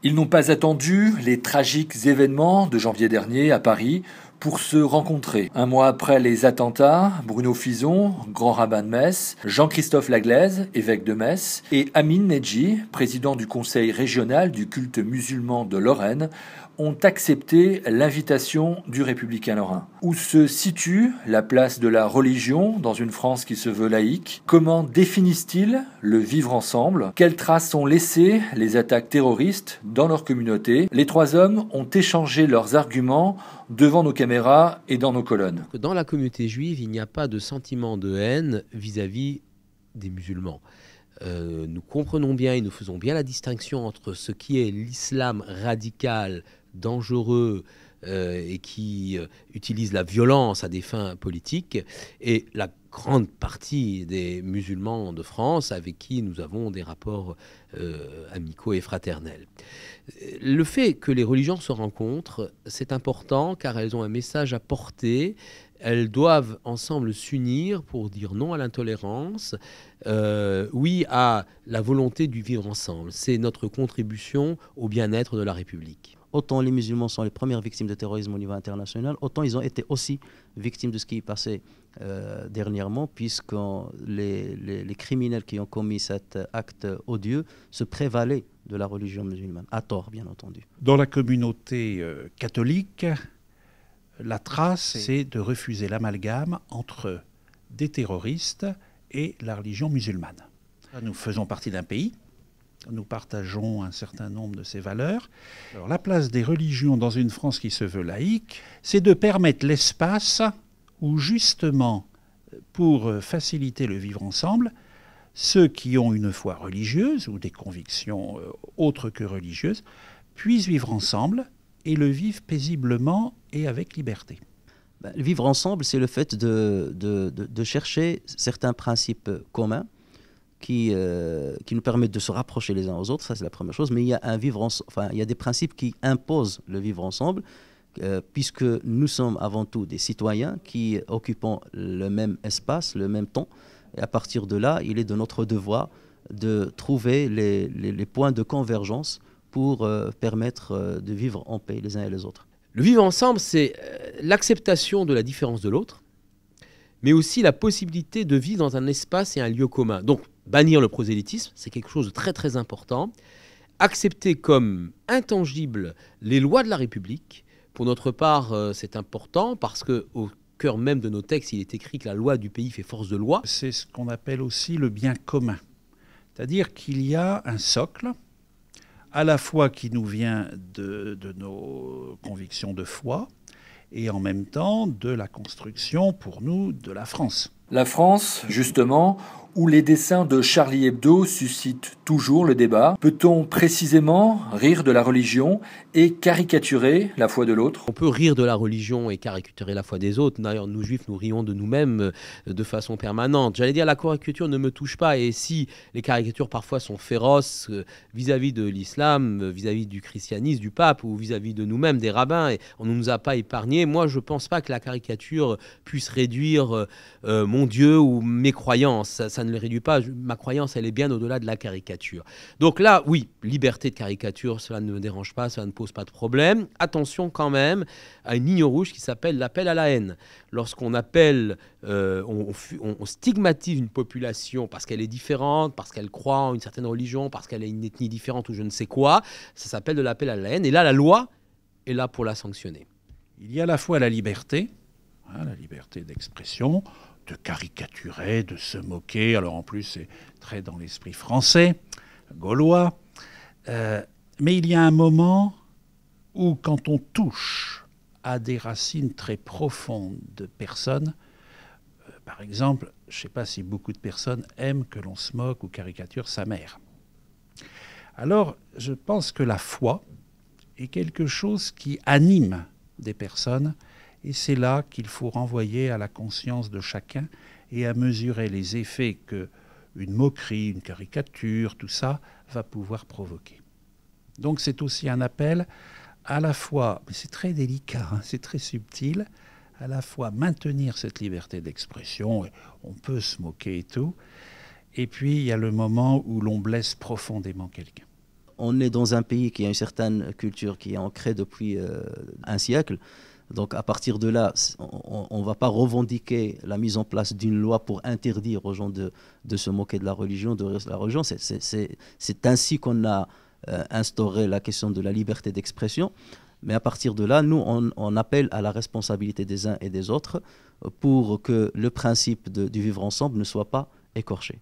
Ils n'ont pas attendu les tragiques événements de janvier dernier à Paris pour se rencontrer. Un mois après les attentats, Bruno Fison, grand rabbin de Metz, Jean-Christophe Laglaise, évêque de Metz, et Amin Nedji, président du conseil régional du culte musulman de Lorraine, ont accepté l'invitation du républicain lorrain. Où se situe la place de la religion dans une France qui se veut laïque? Comment définissent-ils le vivre ensemble? Quelles traces ont laissé les attaques terroristes dans leur communauté? Les trois hommes ont échangé leurs arguments devant nos caméras et dans nos colonnes. Dans la communauté juive, il n'y a pas de sentiment de haine vis-à-vis des musulmans. Nous comprenons bien et nous faisons bien la distinction entre ce qui est l'islam radical, dangereux et qui utilise la violence à des fins politiques, et la grande partie des musulmans de France avec qui nous avons des rapports amicaux et fraternels. Le fait que les religions se rencontrent, c'est important car elles ont un message à porter. Elles doivent ensemble s'unir pour dire non à l'intolérance, oui à la volonté du vivre ensemble. C'est notre contribution au bien-être de la République. Autant les musulmans sont les premières victimes de terrorisme au niveau international, autant ils ont été aussi victimes de ce qui est passé dernièrement, puisque les criminels qui ont commis cet acte odieux se prévalaient de la religion musulmane, à tort bien entendu. Dans la communauté catholique, la trace, c'est de refuser l'amalgame entre des terroristes et la religion musulmane. Nous faisons partie d'un pays. Nous partageons un certain nombre de ces valeurs. Alors, la place des religions dans une France qui se veut laïque, c'est de permettre l'espace où, justement, pour faciliter le vivre ensemble, ceux qui ont une foi religieuse ou des convictions autres que religieuses puissent vivre ensemble et le vivre paisiblement et avec liberté. Vivre ensemble, c'est le fait de chercher certains principes communs qui nous permettent de se rapprocher les uns aux autres, ça c'est la première chose, mais il y a il y a des principes qui imposent le vivre ensemble, puisque nous sommes avant tout des citoyens qui occupons le même espace, le même temps, et à partir de là, il est de notre devoir de trouver les points de convergence pour permettre de vivre en paix les uns et les autres. Le vivre ensemble, c'est l'acceptation de la différence de l'autre, mais aussi la possibilité de vivre dans un espace et un lieu commun. Donc, bannir le prosélytisme, c'est quelque chose de très très important. Accepter comme intangibles les lois de la République. Pour notre part, c'est important parce qu'au cœur même de nos textes, il est écrit que la loi du pays fait force de loi. C'est ce qu'on appelle aussi le bien commun. C'est-à-dire qu'il y a un socle, à la fois qui nous vient de nos convictions de foi, et en même temps de la construction, pour nous, de la France. La France, justement, où les dessins de Charlie Hebdo suscitent toujours le débat. Peut-on précisément rire de la religion et caricaturer la foi de l'autre? On peut rire de la religion et caricaturer la foi des autres. D'ailleurs, nous juifs, nous rions de nous-mêmes de façon permanente. J'allais dire, la caricature ne me touche pas. Et si les caricatures parfois sont féroces vis-à-vis de l'islam, vis-à-vis du christianisme, du pape, ou vis-à-vis de nous-mêmes, des rabbins, et on ne nous a pas épargnés, moi, je ne pense pas que la caricature puisse réduire mon Dieu ou mes croyances. Ça ne le réduit pas. Ma croyance, elle est bien au-delà de la caricature. Donc là, oui, liberté de caricature, cela ne me dérange pas, cela ne pose pas de problème. Attention quand même à une ligne rouge qui s'appelle l'appel à la haine. Lorsqu'on appelle, on stigmatise une population parce qu'elle est différente, parce qu'elle croit en une certaine religion, parce qu'elle a une ethnie différente ou je ne sais quoi, ça s'appelle de l'appel à la haine. Et là, la loi est là pour la sanctionner. Il y a à la fois la liberté d'expression, de caricaturer, de se moquer. Alors en plus, c'est très dans l'esprit français, gaulois. Mais il y a un moment où, quand on touche à des racines très profondes de personnes, par exemple, je ne sais pas si beaucoup de personnes aiment que l'on se moque ou caricature sa mère. Alors, je pense que la foi est quelque chose qui anime des personnes, et c'est là qu'il faut renvoyer à la conscience de chacun et à mesurer les effets qu'une moquerie, une caricature, tout ça va pouvoir provoquer. Donc c'est aussi un appel à la fois, mais c'est très délicat, c'est très subtil, à la fois maintenir cette liberté d'expression, on peut se moquer et tout, et puis il y a le moment où l'on blesse profondément quelqu'un. on est dans un pays qui a une certaine culture qui est ancrée depuis un siècle. Donc à partir de là, on ne va pas revendiquer la mise en place d'une loi pour interdire aux gens de se moquer de la religion, de rire de la religion. C'est ainsi qu'on a instauré la question de la liberté d'expression. Mais à partir de là, nous, on appelle à la responsabilité des uns et des autres pour que le principe du vivre ensemble ne soit pas écorché.